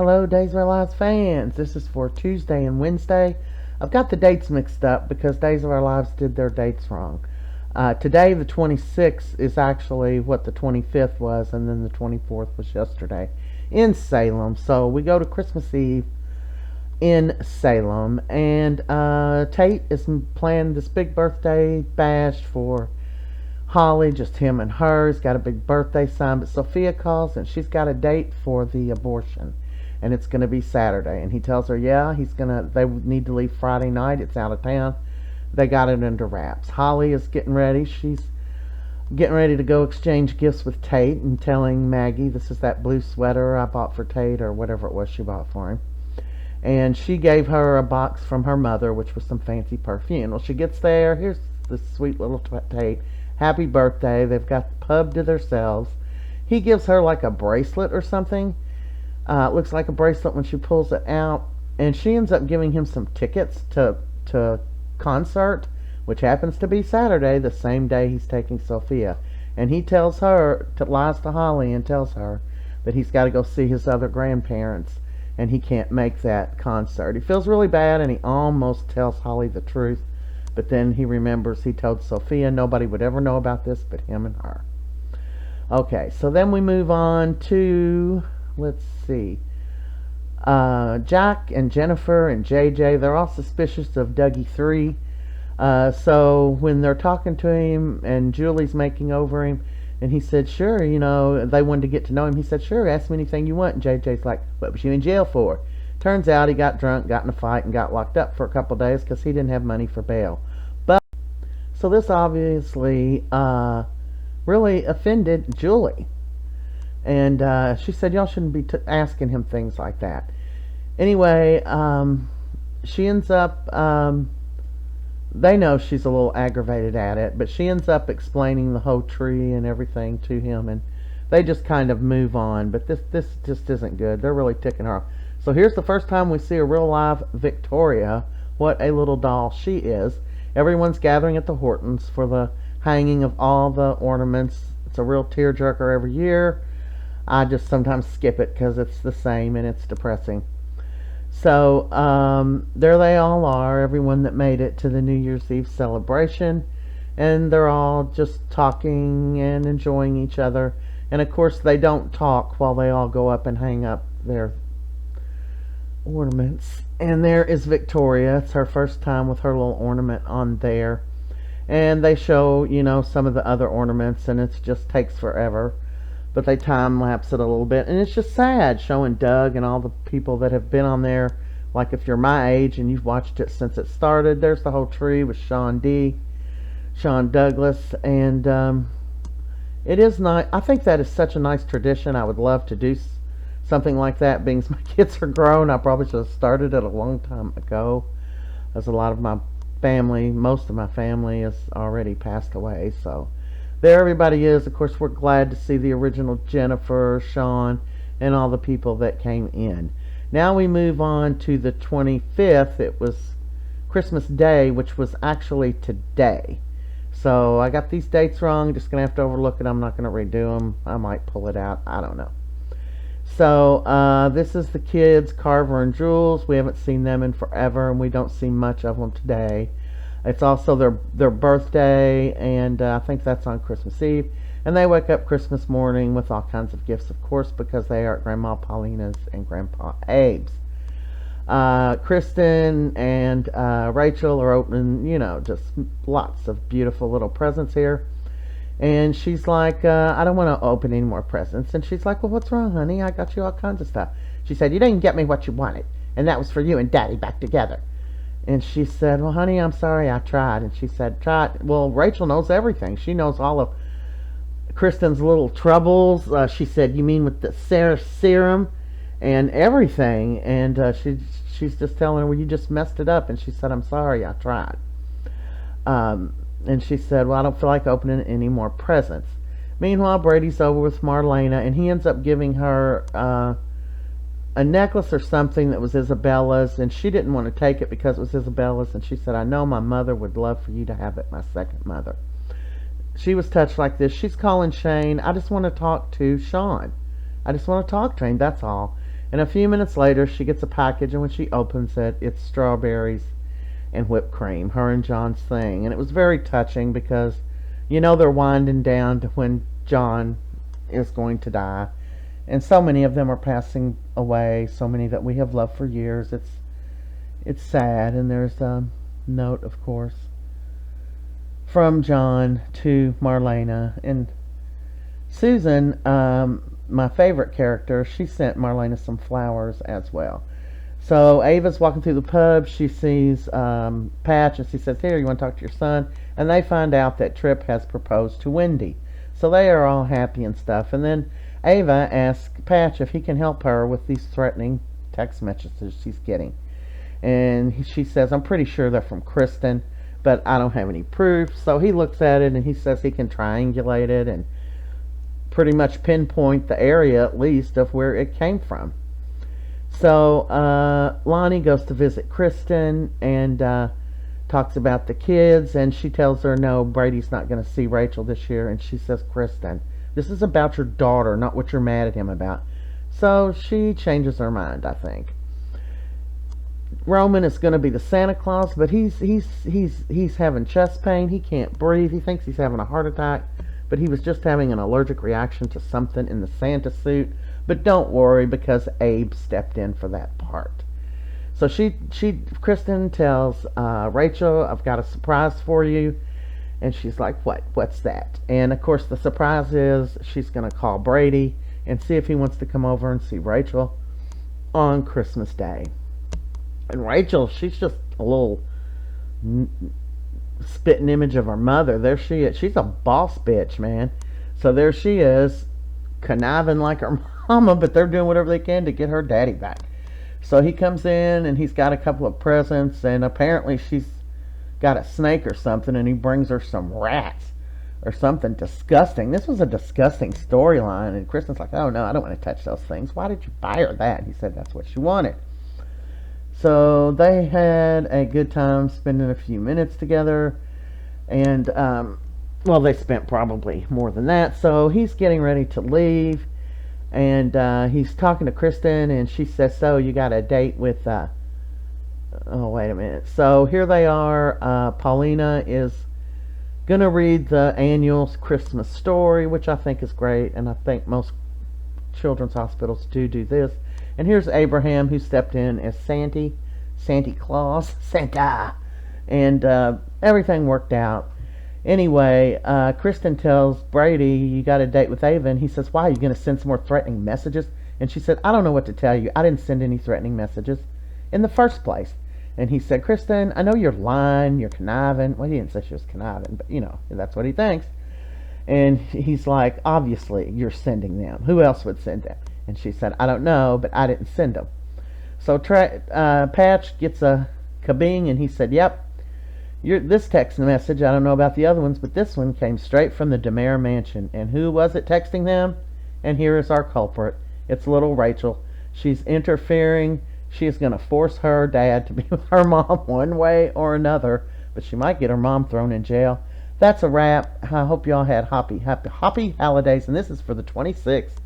Hello, Days of Our Lives fans. This is for Tuesday and Wednesday. I've got the dates mixed up because Days of Our Lives did their dates wrong. Today, the 26th, is actually what the 25th was, and then the 24th was yesterday in Salem. So we go to Christmas Eve in Salem, and Tate is planning this big birthday bash for Holly, just him and her. He's got a big birthday sign, but Sophia calls and she's got a date for the abortion, and it's going to be Saturday. And he tells her, yeah, they need to leave Friday night. It's out of town. They got it under wraps. Holly is getting ready. She's getting ready to go exchange gifts with Tate and telling Maggie, this is that blue sweater I bought for Tate, or whatever it was she bought for him. And she gave her a box from her mother, which was some fancy perfume. Well, she gets there. Here's this sweet little Tate. Happy birthday. They've got the pub to themselves. He gives her like a bracelet or something. It looks like a bracelet when she pulls it out. And she ends up giving him some tickets to concert, which happens to be Saturday, the same day he's taking Sophia. And he tells her, lies to Holly and tells her that he's got to go see his other grandparents and he can't make that concert. He feels really bad and he almost tells Holly the truth. But then he remembers he told Sophia nobody would ever know about this but him and her. Okay, so then we move on to, let's see, Jack and Jennifer and JJ. They're all suspicious of Dougie 3. So when they're talking to him and Julie's making over him, and he said, sure, they wanted to get to know him. He said, sure, ask me anything you want. And JJ's like, what was you in jail for? Turns out he got drunk, got in a fight, and got locked up for a couple of days because he didn't have money for bail. So this obviously really offended Julie. And she said, y'all shouldn't be asking him things like that. Anyway, she ends up, they know she's a little aggravated at it, but she ends up explaining the whole tree and everything to him, and they just kind of move on. But this just isn't good. They're really ticking her off. So here's the first time we see a real live Victoria. What a little doll she is. Everyone's gathering at the Hortons for the hanging of all the ornaments. It's a real tearjerker every year. I just sometimes skip it because it's the same and it's depressing. So there they all are, everyone that made it to the New Year's Eve celebration. And they're all just talking and enjoying each other. And of course they don't talk while they all go up and hang up their ornaments. And there is Victoria. It's her first time with her little ornament on there. And they show, some of the other ornaments, and it just takes forever. But they time lapse it a little bit, and it's just sad showing Doug and all the people that have been on there. Like if you're my age and you've watched it since it started, there's the whole tree with Sean Douglas, and it is nice. I think that is such a nice tradition. I would love to do something like that. Being my kids are grown, I probably should have started it a long time ago, as a lot of my family, most of my family, has already passed away. So there everybody is. Of course, we're glad to see the original Jennifer, Sean, and all the people that came in. Now we move on to the 25th. It was Christmas Day, which was actually today. So I got these dates wrong. Just going to have to overlook it. I'm not going to redo them. I might pull it out. I don't know. So this is the kids, Carver and Jules. We haven't seen them in forever, and we don't see much of them today. It's also their birthday, and I think that's on Christmas Eve. And they wake up Christmas morning with all kinds of gifts, of course, because they are at Grandma Paulina's and Grandpa Abe's. Kristen and Rachel are opening, just lots of beautiful little presents here. And she's like, I don't want to open any more presents. And she's like, well, what's wrong, honey? I got you all kinds of stuff. She said, you didn't get me what you wanted. And that was for you and Daddy back together. And she said, well, honey, I'm sorry, I tried. And she said, try. Well, Rachel knows everything. She knows all of Kristen's little troubles. She said, you mean with the serum and everything? And she's just telling her, well, you just messed it up. And she said, I'm sorry, I tried. And she said, well, I don't feel like opening any more presents. Meanwhile, Brady's over with Marlena, and he ends up giving her a necklace or something that was Isabella's, and she didn't want to take it because it was Isabella's, and she said, I know my mother would love for you to have it, my second mother. She was touched like this. She's calling Shane. I just want to talk to Sean. I just want to talk to him, that's all. And a few minutes later, she gets a package, and when she opens it, it's strawberries and whipped cream, her and John's thing. And it was very touching because, they're winding down to when John is going to die. And so many of them are passing away, so many that we have loved for years. It's sad, and there's a note, of course, from John to Marlena. And Susan, my favorite character, she sent Marlena some flowers as well. So Ava's walking through the pub. She sees Patch, and she says, "Here, you want to talk to your son?" And they find out that Tripp has proposed to Wendy. So they are all happy and stuff. And then Ava asks Patch if he can help her with these threatening text messages she's getting. And she says, "I'm pretty sure they're from Kristen, but I don't have any proof." So he looks at it, and he says he can triangulate it and pretty much pinpoint the area, at least, of where it came from. So Lonnie goes to visit Kristen and talks about the kids, and she tells her, no, Brady's not going to see Rachel this year. And she says, "Kristen, this is about your daughter, not what you're mad at him about." So she changes her mind, I think. Roman is going to be the Santa Claus, but he's having chest pain. He can't breathe. He thinks he's having a heart attack, but he was just having an allergic reaction to something in the Santa suit. But don't worry, because Abe stepped in for that part. So Kristen tells Rachel, "I've got a surprise for you." And she's like, "What's that?" And of course the surprise is she's going to call Brady and see if he wants to come over and see Rachel on Christmas Day. And Rachel, she's just a little spitting image of her mother. There she is. She's a boss bitch, man. So there she is, conniving like her mama, but they're doing whatever they can to get her daddy back. So he comes in, and he's got a couple of presents, and apparently she's got a snake or something, and he brings her some rats or something disgusting. This was a disgusting storyline, and Kristen's like, "Oh no, I don't want to touch those things. Why did you buy her that?" And he said that's what she wanted. So they had a good time spending a few minutes together, and they spent probably more than that. So he's getting ready to leave, and he's talking to Kristen, and she says, "So you got a date with oh, wait a minute." So here they are. Paulina is gonna read the annual Christmas story, which I think is great, and I think most children's hospitals do this. And here's Abraham, who stepped in as Santa Claus, and everything worked out. Anyway, Kristen tells Brady, "You got a date with Ava," and he says, "Why, are you going to send some more threatening messages?" And she said, "I don't know what to tell you. I didn't send any threatening messages in the first place." And he said, "Kristen, I know you're lying, you're conniving." Well, he didn't say she was conniving, but that's what he thinks. And he's like, "Obviously, you're sending them. Who else would send them?" And she said, "I don't know, but I didn't send them." So Patch gets a kabing, and he said, "Yep, this text message, I don't know about the other ones, but this one came straight from the DeMare mansion. And who was it texting them? And here is our culprit. It's little Rachel. She's interfering. She is going to force her dad to be with her mom one way or another, but she might get her mom thrown in jail." That's a wrap. I hope y'all had happy holidays, and this is for the 26th.